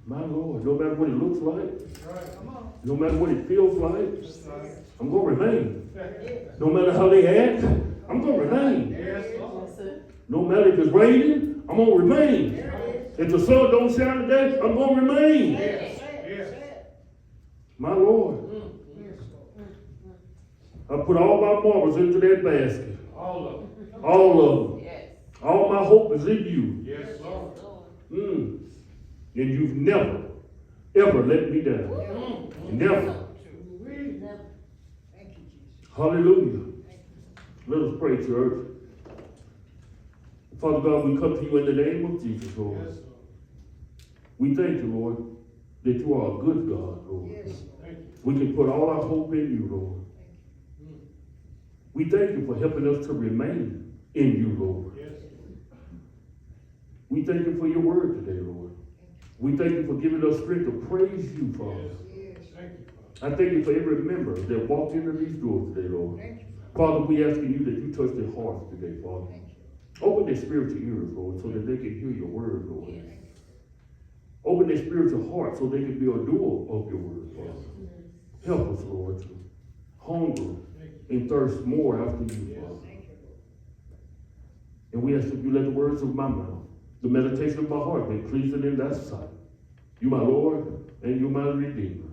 My Lord, no matter what it looks like, Right. no matter what it feels like, That's right. I'm going to remain. No matter how they act, I'm going to remain. Yes, Lord. No matter if it's raining, I'm going to remain. If the sun don't shine today, I'm going to remain. Yes. Yes. My Lord, I put all my marbles into that basket. All of them. All of them. All my hope is in you. Yes, Lord. And you've never, ever let me down. Never. Hallelujah. Let us pray, church. Father God, we come to you in the name of Jesus, Lord. Yes, Lord. We thank you, Lord, that you are a good God, Lord. Thank you. We can put all our hope in you, Lord. We thank you for helping us to remain in you, Lord. Yes. We thank you for your word today, Lord. We thank you for giving us strength to praise you, Father. Yes. Thank you, Father. I thank you for every member that walked into these doors today, Lord. Father, we asking you that you touch their hearts today, Father. Open their spiritual ears, Lord, so that they can hear your word, Lord. Open their spiritual heart so they can be a doer of your word, Father. Help us, Lord, to hunger and thirst more after you, Father. And we ask that you let the words of my mouth, the meditation of my heart be pleasing in thy sight. You my Lord and you my Redeemer.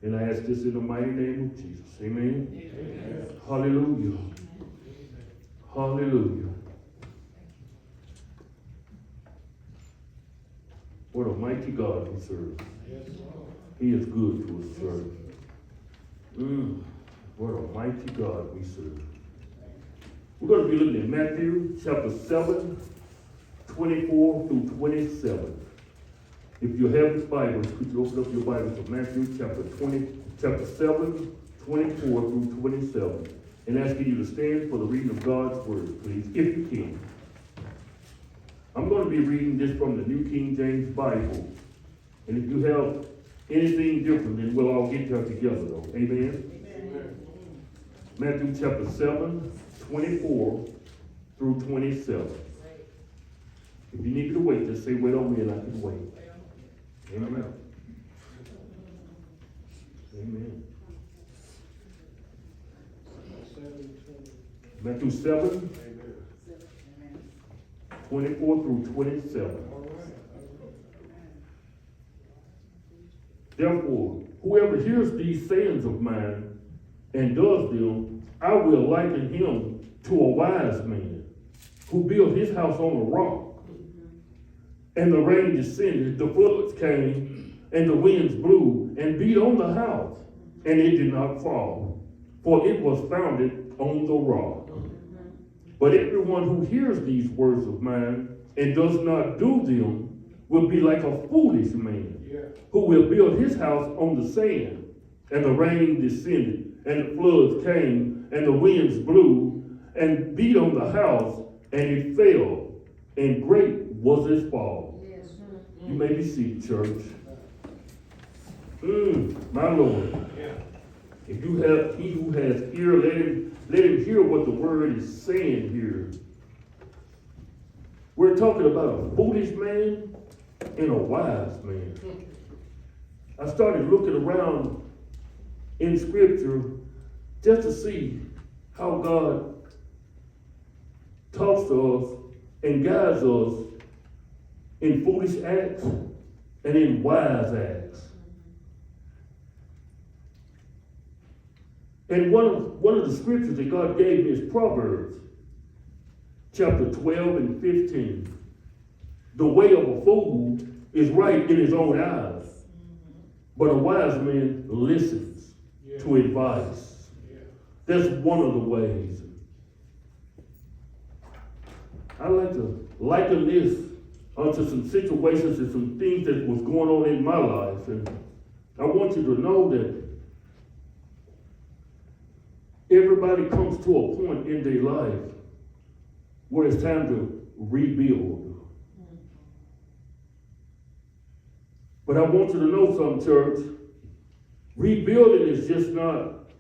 And I ask this in the mighty name of Jesus. Amen. Amen. Hallelujah. Hallelujah. What a mighty God we serve. He is good to us, church. What a mighty God we serve. We're going to be looking at Matthew chapter 7, 24 through 27. If you have the Bibles, could you open up your Bible to Matthew chapter 7, 24 through 27. And asking you to stand for the reading of God's word, please, if you can. I'm going to be reading this from the New King James Bible. And if you have anything different, then we'll all get there together, though. Amen? Amen. Matthew chapter 7, 24 through 27. If you need me to wait, just say, wait on me and I can wait. Amen. Amen. Matthew 7, 24 through 27. Therefore, whoever hears these sayings of mine and does them, I will liken him to a wise man who built his house on a rock. And the rain descended, the floods came, and the winds blew and beat on the house, and it did not fall, for it was founded on the rock. But everyone who hears these words of mine and does not do them will be like a foolish man who will build his house on the sand. And the rain descended, and the floods came, and the winds blew and beat on the house, and it fell, and great was its fall. You may be seated, church. My Lord. If you have he who has ear, let him hear what the word is saying here. We're talking about a foolish man and a wise man. I started looking around in scripture just to see how God talks to us and guides us in foolish acts and in wise acts. And one of the scriptures that God gave me is Proverbs chapter 12 and 15. The way of a fool is right in his own eyes, but a wise man listens to advice. That's one of the ways. I like to liken this onto some situations and some things that was going on in my life. And I want you to know that everybody comes to a point in their life where it's time to rebuild. But I want you to know something, church. Rebuilding is just not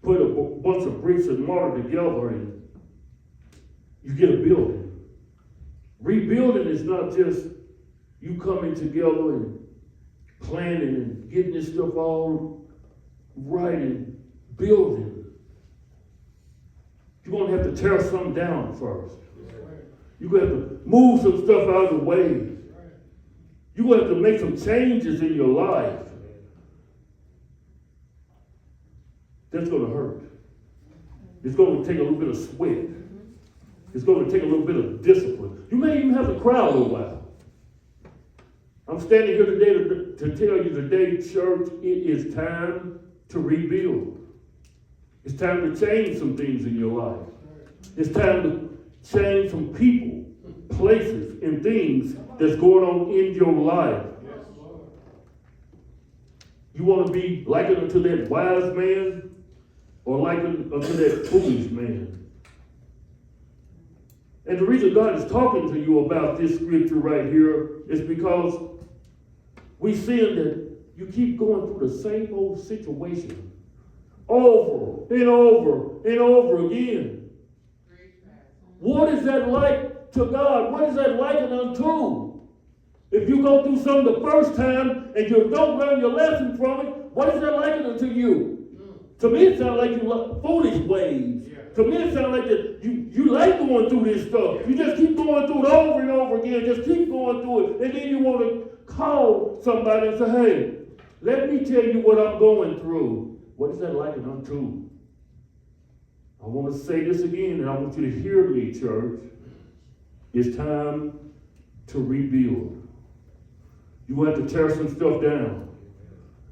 put a bunch of bricks and mortar together and you get a building. Rebuilding is not just you coming together and planning and getting this stuff all right and building, you're going to have to tear something down first. You're going to have to move some stuff out of the way. You're going to have to make some changes in your life. That's going to hurt. It's going to take a little bit of sweat. It's going to take a little bit of discipline. You may even have to cry a little while. I'm standing here today to tell you today, church, it is time to rebuild. It's time to change some things in your life. It's time to change some people, places, and things that's going on in your life. You want to be likened unto that wise man or likened unto that foolish man? And the reason God is talking to you about this scripture right here is because we see that you keep going through the same old situation over and over and over again. What is that like to God? What is that likened unto? If you go through something the first time and you don't learn your lesson from it, what is that likened unto you? To me, it sounds like you like foolish ways. To me, it sounds like that you like going through this stuff. You just keep going through it over and over again. Just keep going through it. And then you want to call somebody and say, hey, let me tell you what I'm going through. What is that likened unto? I want to say this again, and I want you to hear me, church. It's time to rebuild. You're going to have to tear some stuff down.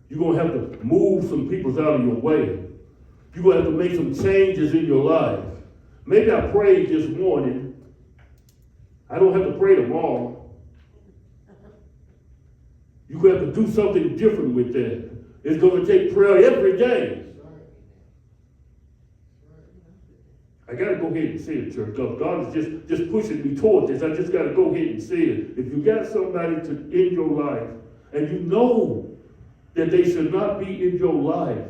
You're going to have to move some people out of your way. You're going to have to make some changes in your life. Maybe I prayed this morning. I don't have to pray tomorrow. You're going to have to do something different with that. It's going to take prayer every day. I got to go ahead and say it, church, because God is just pushing me toward this. I just got to go ahead and say it. If you got somebody in your life and you know that they should not be in your life,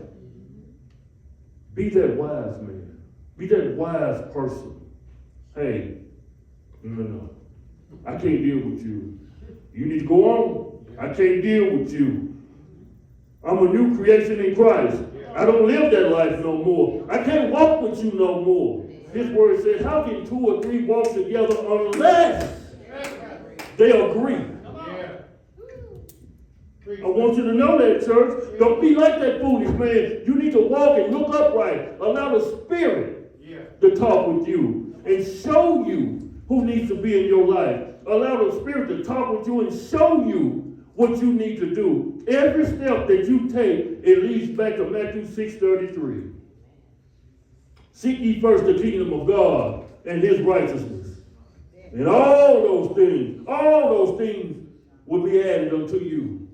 be that wise man. Be that wise person. Hey, no. I can't deal with you. You need to go on. I can't deal with you. I'm a new creation in Christ. I don't live that life no more. I can't walk with you no more. His word says, how can two or three walk together unless they agree? I want you to know that, church. Don't be like that foolish man. You need to walk and look upright. Allow the Spirit to talk with you and show you who needs to be in your life. Allow the Spirit to talk with you and show you what you need to do. Every step that you take, it leads back to Matthew 6:33. Seek ye first the kingdom of God and his righteousness. And all those things will be added unto you.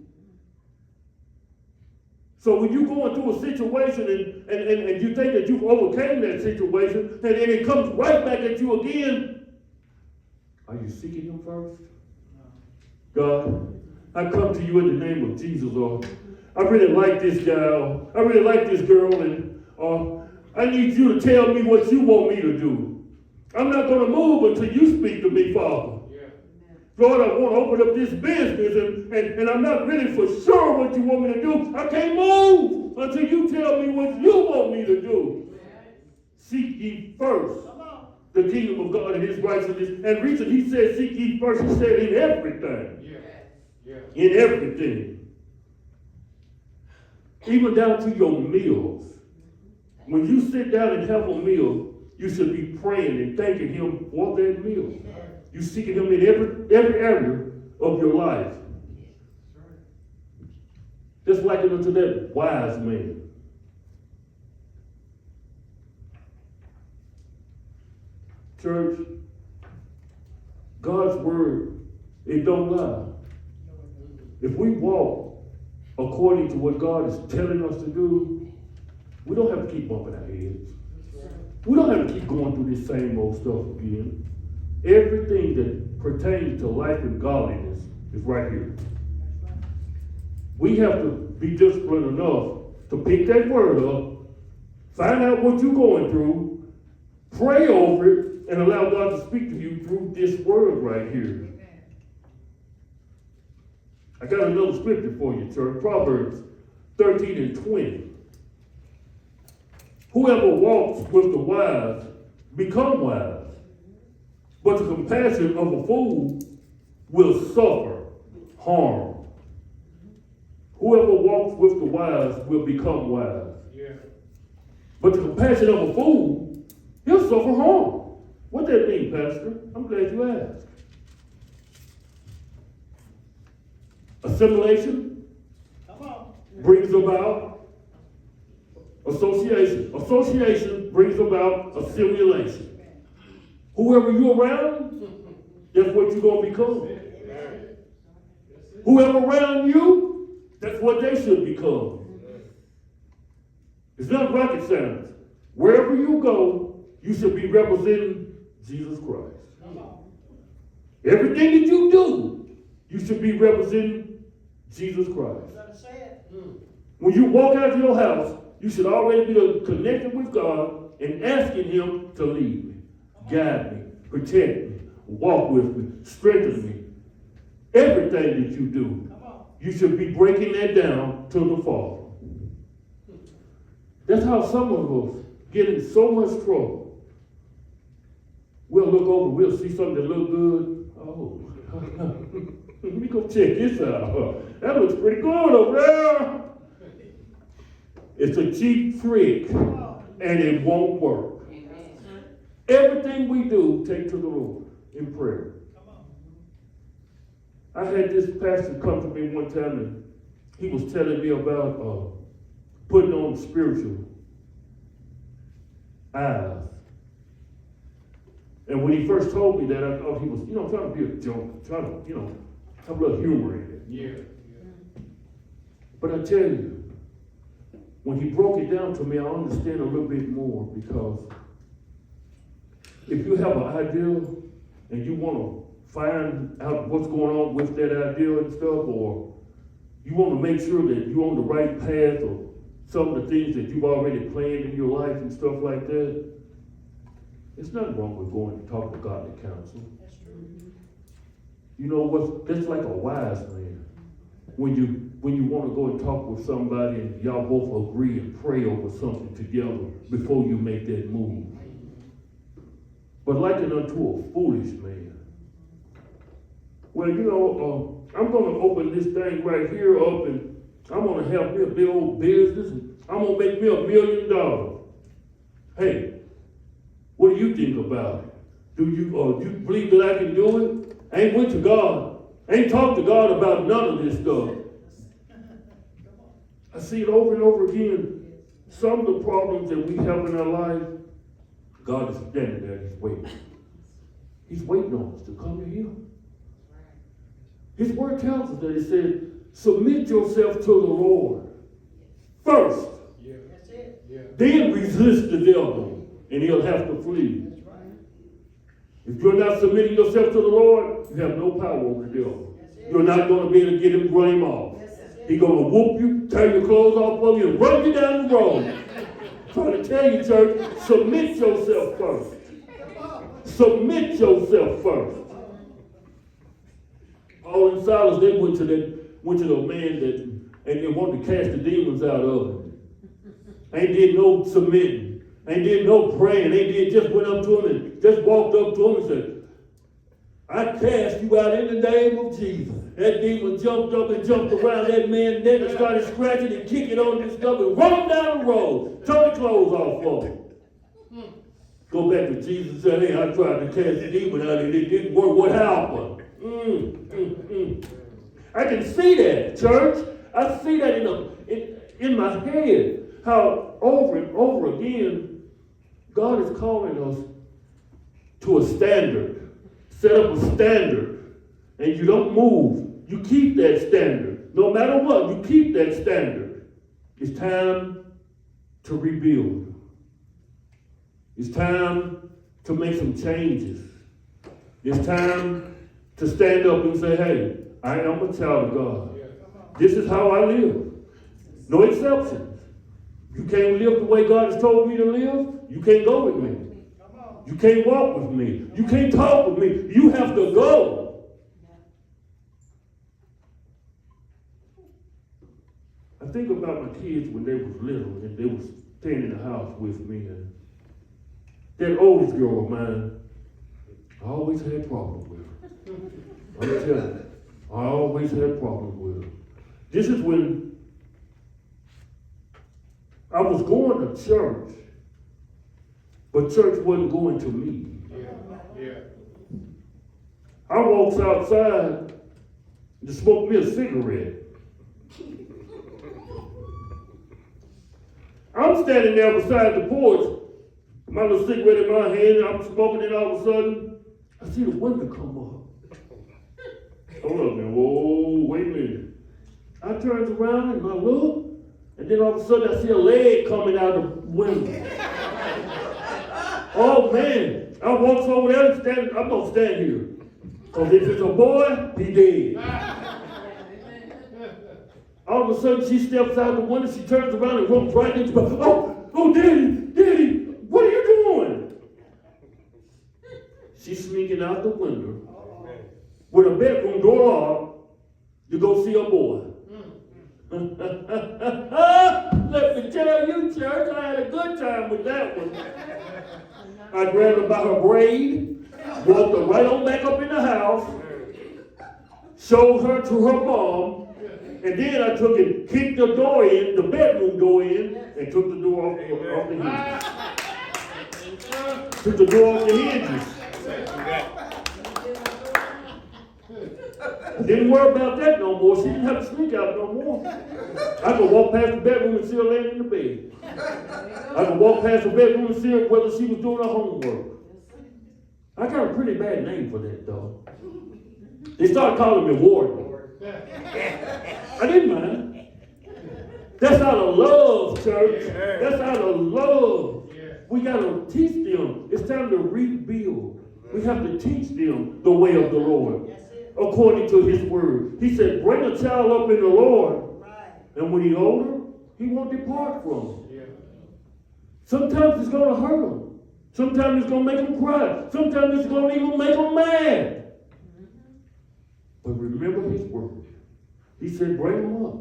So when you're going through a situation and you think that you've overcame that situation, and then it comes right back at you again, are you seeking him first? God, I come to you in the name of Jesus, Lord. I really like this guy. I really like this girl, and I need you to tell me what you want me to do. I'm not going to move until you speak to me, Father. Lord, I want to open up this business, and I'm not really for sure what you want me to do. I can't move until you tell me what you want me to do. Seek ye first the kingdom of God and his righteousness. And reason he said seek ye first, he said in everything. In everything. Even down to your meals. When you sit down and have a meal, you should be praying and thanking him for that meal. You seeking him in every area of your life. Just like it unto that wise man. Church, God's word, it don't lie. If we walk according to what God is telling us to do, we don't have to keep bumping our heads. We don't have to keep going through this same old stuff again. Everything that pertains to life and godliness is right here. We have to be disciplined enough to pick that word up, find out what you're going through, pray over it, and allow God to speak to you through this word right here. I got another scripture for you, church. Proverbs 13:20. Whoever walks with the wise become wise, but the compassion of a fool will suffer harm. Whoever walks with the wise will become wise. Yeah. But the compassion of a fool, he'll suffer harm. What that mean, Pastor? I'm glad you asked. Assimilation brings about association. Association brings about assimilation. Whoever you're around, that's what you're going to become. Whoever around you, that's what they should become. It's not rocket science. Wherever you go, you should be representing Jesus Christ. Everything that you do, you should be representing Jesus Christ. When you walk out of your house, you should already be connected with God and asking Him to lead me, guide me, protect me, walk with me, strengthen me. Everything that you do, you should be breaking that down to the Father. That's how some of us get in so much trouble. We'll look over, we'll see something that look good. Oh, let me go check this out. That looks pretty good over there. It's a cheap trick, and it won't work. Everything we do, take to the Lord in prayer. I had this pastor come to me one time, and he was telling me about putting on spiritual eyes. And when he first told me that, I thought he was, trying to be a joke, trying to, have a little humor in it. Yeah. But I tell you, when he broke it down to me, I understand a little bit more, because if you have an ideal and you want to find out what's going on with that ideal and stuff, or you want to make sure that you're on the right path, or some of the things that you've already planned in your life and stuff like that, there's nothing wrong with going to talk to godly counsel. That's true. You know what? That's like a wise man. When you want to go and talk with somebody and y'all both agree and pray over something together before you make that move. But liken unto a foolish man. Well, I'm going to open this thing right here up, and I'm going to have me a big old business, and I'm going to make me $1 million. Hey, what do you think about it? Do you believe that I can do it? I ain't went to God. I ain't talked to God about none of this stuff. I see it over and over again. Some of the problems that we have in our life, God is standing there, He's waiting. He's waiting on us to come to Him. His word tells us that He said, submit yourself to the Lord first. Yeah. That's it. Yeah. Then resist the devil, and he'll have to flee. That's right. If you're not submitting yourself to the Lord, you have no power over the devil. You're not going to be able to get him, run him off. He's going to whoop you, tear your clothes off of you, and run you down the road. I'm trying to tell you, church, submit yourself first. Submit yourself first. Paul and Silas, they went to the man and they wanted to cast the demons out of him. Ain't did no submitting. Ain't did no praying. They just went up to him and just walked up to him and said, I cast you out in the name of Jesus. That demon jumped up and jumped around that man's neck and started scratching and kicking on his stuff and run him down the road. Turn the clothes off for him. Go back to Jesus and say, hey, I tried to cast the demon out and it didn't work. What happened? I can see that, church. I see that in my head. How over and over again, God is calling us to a standard. Set up a standard, and you don't move. You keep that standard. No matter what, you keep that standard. It's time to rebuild. It's time to make some changes. It's time to stand up and say, hey, I am a child of God. This is how I live. No exceptions. You can't live the way God has told me to live, you can't go with me. You can't walk with me. You can't talk with me. You have to go. I think about my kids when they was little and they was staying in the house with me, and that oldest girl of mine, I always had problems with her. I'm telling you, I always had problems with her. This is when I was going to church, but church wasn't going to me. Yeah. I walks outside to smoke me a cigarette. I'm standing there beside the porch, my little cigarette in my hand, and I'm smoking it. All of a sudden, I see the window come up. Hold up now, whoa, wait a minute. I turns around and I look, and then all of a sudden I see a leg coming out of the window. Oh man, I walks over there and stand, I'm gonna stand here. Cause if it's a boy, he dead. All of a sudden she steps out the window, she turns around and runs right into me. Oh, Daddy, what are you doing? She's sneaking out the window with a bedroom door locked to go see a boy. Let me tell you, church, I had a good time with that one. I grabbed her by her braid, walked her right on back up in the house, showed her to her mom, and then I took and kicked the door in, the bedroom door in, and took the door off the hinges. Took the door off the hinges. I didn't worry about that no more. She didn't have to sneak out no more. I could walk past the bedroom and see her laying in the bed. I could walk past the bedroom and see her whether she was doing her homework. I got a pretty bad name for that, though. They started calling me Warden. I didn't mind. That's out of love, church. That's out of love. We got to teach them. It's time to rebuild. We have to teach them the way of the Lord, according to his word. He said, bring a child up in the Lord, and when he's older, he won't depart from him. Sometimes it's going to hurt him. Sometimes it's going to make him cry. Sometimes it's going to even make him mad. But remember his word. He said, bring him up.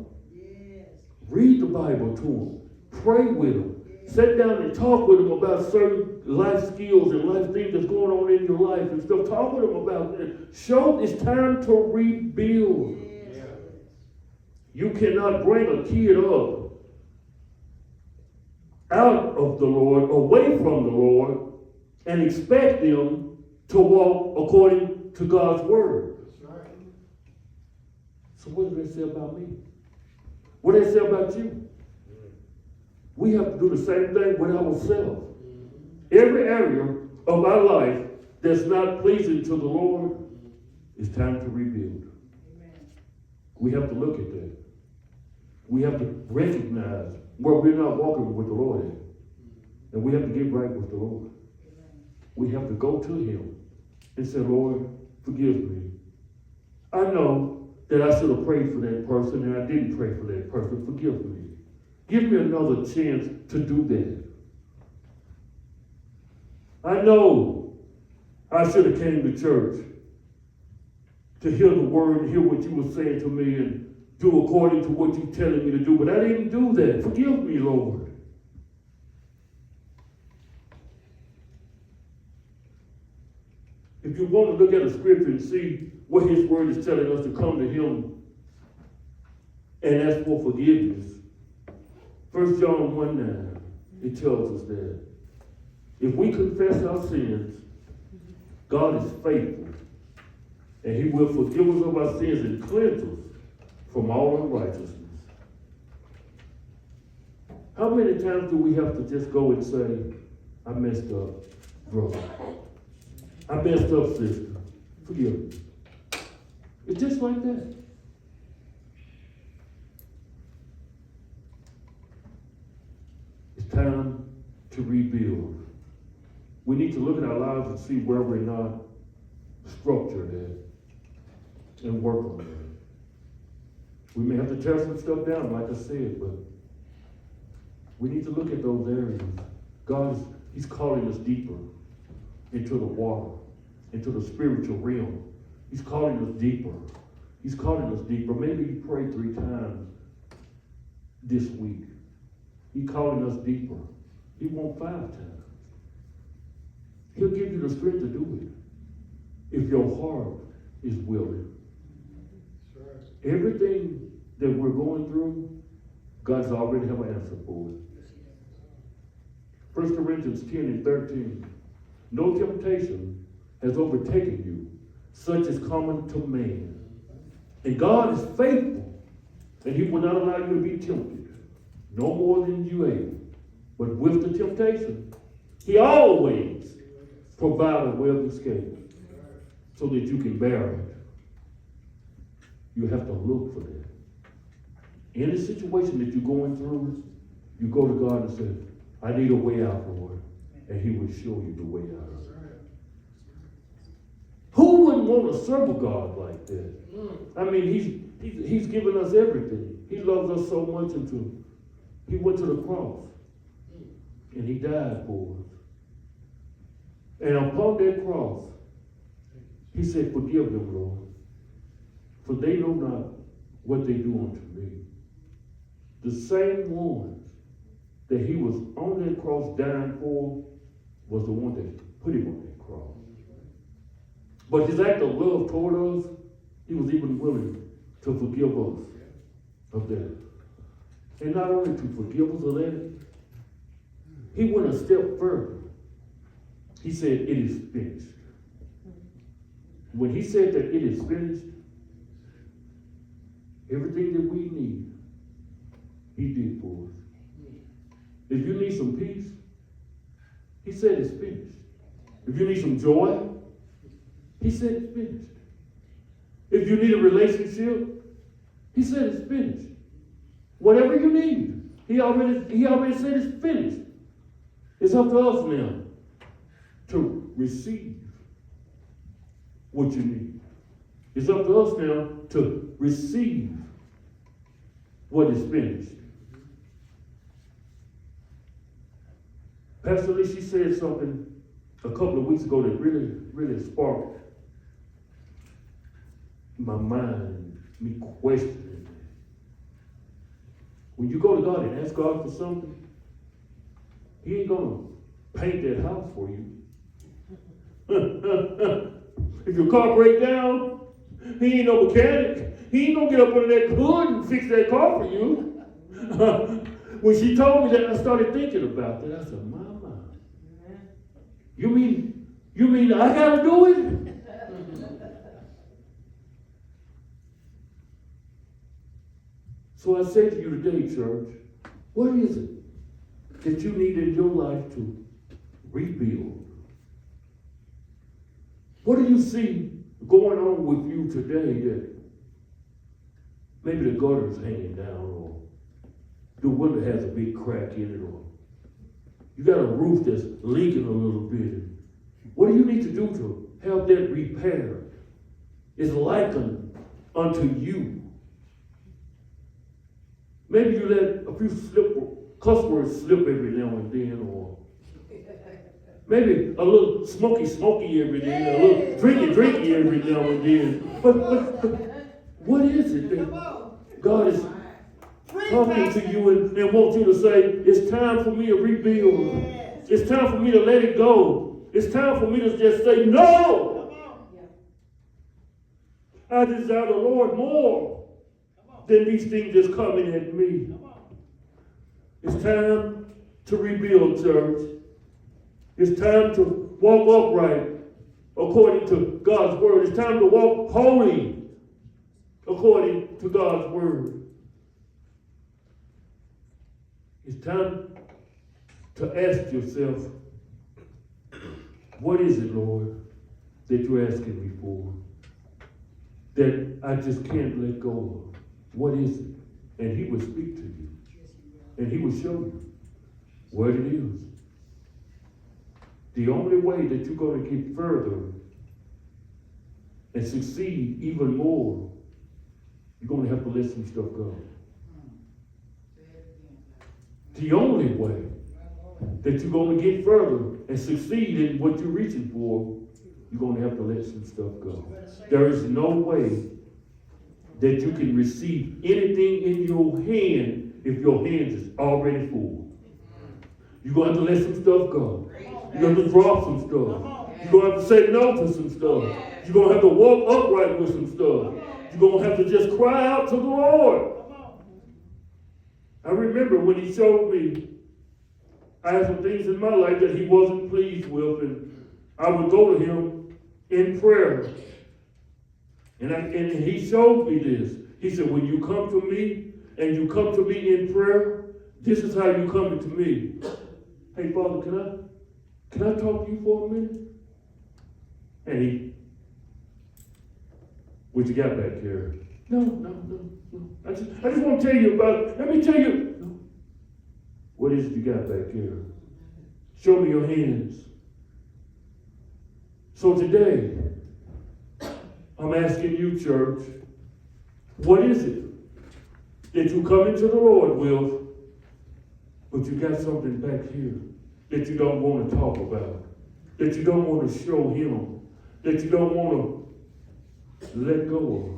Read the Bible to him. Pray with him. Sit down and talk with him about certain life skills and life things that's going on in your life and stuff. Talk with him about it. Show it's time to rebuild. You cannot bring a kid up out of the Lord, away from the Lord, and expect them to walk according to God's word. So what does that say about me? What does that say about you? We have to do the same thing with ourselves. Every area of our life that's not pleasing to the Lord, it's time to rebuild. We have to look at that. We have to recognize where we're not walking with the Lord at. And we have to get right with the Lord. We have to go to him and say, Lord, forgive me. I know that I should have prayed for that person and I didn't pray for that person. Forgive me. Give me another chance to do that. I know I should have came to church to hear the word and hear what you were saying to me and do according to what you're telling me to do, but I didn't do that. Forgive me, Lord. If you want to look at a scripture and see what his word is telling us to come to him and ask for forgiveness, 1 John 1:9, it tells us that if we confess our sins, God is faithful, and he will forgive us of our sins and cleanse us from all unrighteousness. How many times do we have to just go and say, I messed up, brother. I messed up, sister. Forgive me. It's just like that. It's time to rebuild. We need to look at our lives and see where we're not structured at and work on that. We may have to tear some stuff down, like I said, but we need to look at those areas. He's calling us deeper into the water, into the spiritual realm. He's calling us deeper. He's calling us deeper. Maybe you prayed 3 times this week. He's calling us deeper. He wants 5 times. He'll give you the strength to do it if your heart is willing. Everything that we're going through, God's already have an answer for it. 1 Corinthians 10 and 13. No temptation has overtaken you, such as common to man. And God is faithful, and he will not allow you to be tempted, no more than you able. But with the temptation, he always provides a way of escape so that you can bear it. You have to look for that. In the situation that you're going through, you go to God and say, I need a way out, Lord. And he will show you the way out. Who wouldn't want to serve a God like that? I mean, he's given us everything. He loves us so much until he went to the cross. And he died for us. And upon that cross, he said, forgive them, Lord. For they know not what they do unto me. The same ones that he was on that cross dying for was the one that put him on that cross. But his act of love toward us, he was even willing to forgive us of that. And not only to forgive us of that, he went a step further. He said, it is finished. When he said that it is finished, everything that we need, he did for us. If you need some peace, he said it's finished. If you need some joy, he said it's finished. If you need a relationship, he said it's finished. Whatever you need, he already said it's finished. It's up to us now to receive what you need. It's up to us now to receive what is finished. Pastor Lee, she said something a couple of weeks ago that really sparked my mind, me questioning. When you go to God and ask God for something, he ain't gonna paint that house for you. If your car breaks down, he ain't no mechanic. He ain't gonna get up under that hood and fix that car for you. When she told me that, I started thinking about that. I said, Mama, you mean I gotta do it? So I say to you today, church, what is it that you need in your life to rebuild? What do you see going on with you today that maybe the gutter's hanging down, or the window has a big crack in it, or you got a roof that's leaking a little bit? What do you need to do to have that repaired? It's likened unto you. Maybe you let a few cuss words slip every now and then, or maybe a little smoky every day, a little drinky every now and then. But what is it that God is talking to you and wants you to say, it's time for me to rebuild. It's time for me to let it go. It's time for me to just say, no! I desire the Lord more than these things that's coming at me. It's time to rebuild, church. It's time to walk upright according to God's word. It's time to walk holy according to God's word. It's time to ask yourself, what is it, Lord, that you're asking me for, that I just can't let go of? What is it? And he will speak to you. And he will show you what it is. The only way that you're going to get further and succeed even more, you're going to have to let some stuff go. The only way that you're going to get further and succeed in what you're reaching for, you're going to have to let some stuff go. There is no way that you can receive anything in your hand if your hands is already full. You're going to have to let some stuff go. You're going to have to drop some stuff. You're going to have to say no to some stuff. You're going to have to walk upright with some stuff. You're going to have to just cry out to the Lord. I remember when he showed me, I had some things in my life that he wasn't pleased with, and I would go to him in prayer. And he showed me this. He said, when you come to me, and you come to me in prayer, this is how you come to me. Hey, Father, can I talk to you for a minute? And he, what you got back here? No. I just want to tell you about it. Let me tell you. No. What is it you got back here? Show me your hands. So today, I'm asking you, church, what is it that you come into the Lord with, but you got something back here that you don't want to talk about, that you don't want to show him, that you don't want to let go of?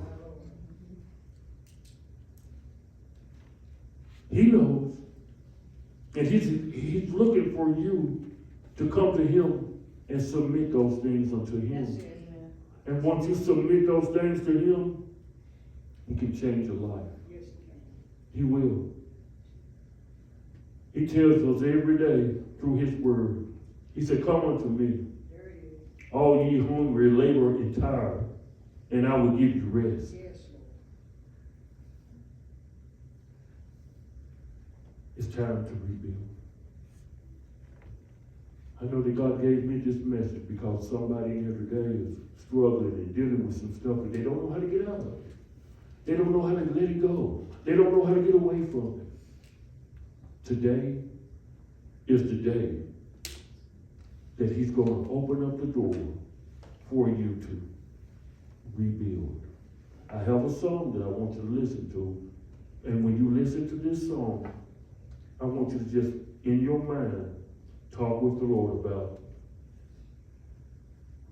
He knows. And he's looking for you to come to him and submit those things unto him. Yes, and once you submit those things to him, he can change your life. yes. He will. He tells us every day through his word. He said, come unto me, all ye hungry, labor, and tired, and I will give you rest. Yes, Lord. It's time to rebuild. I know that God gave me this message because somebody in here today is struggling and dealing with some stuff and they don't know how to get out of it. They don't know how to let it go. They don't know how to get away from it. Today is the day that he's going to open up the door for you to rebuild. I have a song that I want you to listen to. And when you listen to this song, I want you to just, in your mind, talk with the Lord about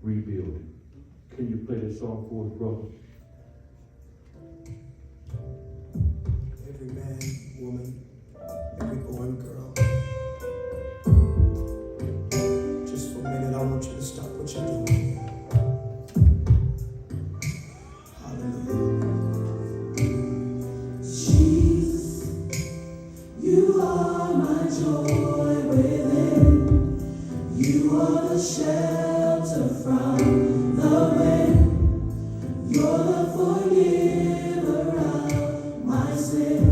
rebuilding. Can you play that song for us, brother? Every man, woman, every boy and girl. Just for a minute, I want you to stop what you're doing. Hallelujah. Jesus, you are my joy within. You are the shelter from the wind. You're the forgiver of my sin.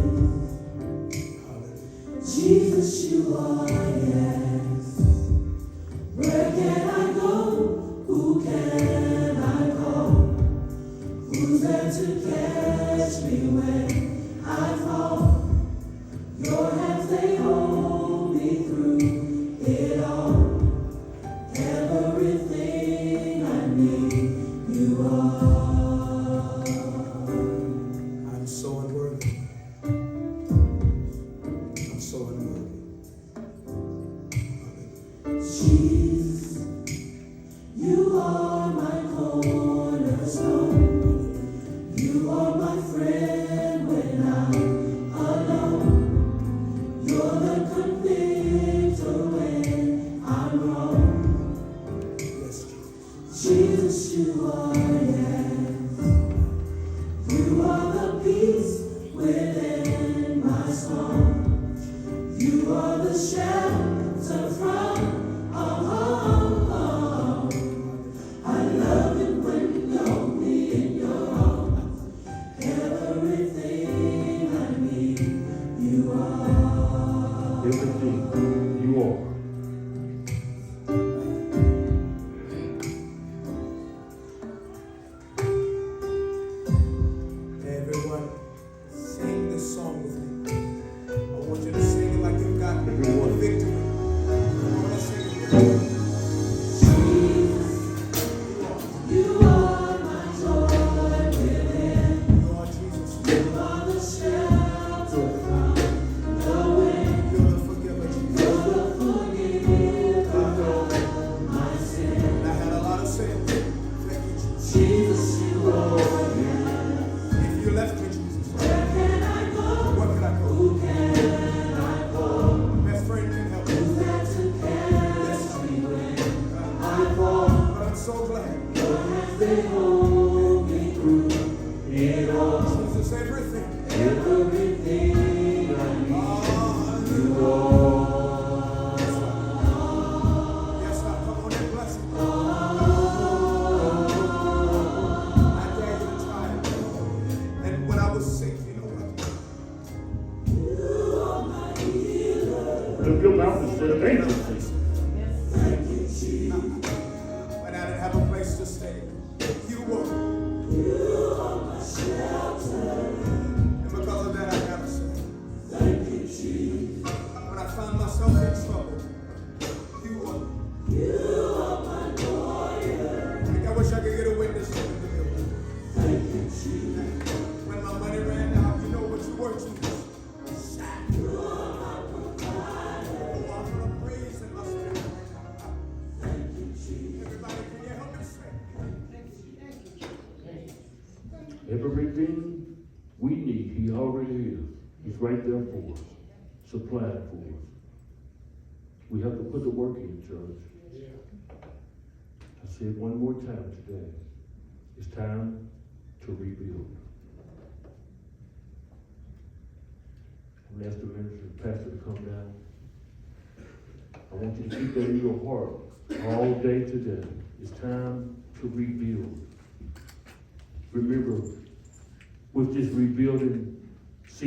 Jesus, you are, yes. Where can I go? Who can I call? Who's there to catch me when I fall? Your hands, they hold me through it all. Everything I need, you are. I'm so unworthy. I'm so unworthy. the agencies. When I didn't have a place to stay, you were. And because of that, I gotta say, when I found myself in trouble, you were. I wish I could get a witness in the building. When my money ran out, you know what you were to me. I'm gonna praise and bless you. Everybody, can you help me sing? Everything we need, he already is. He's right there for us, supplied for us. We have to put the work in, church. I say it one more time today. It's time to rebuild. I'm gonna ask the minister, pastor to come down. I want you to keep that in your heart all day today. It's time to rebuild. Remember, with this rebuilding,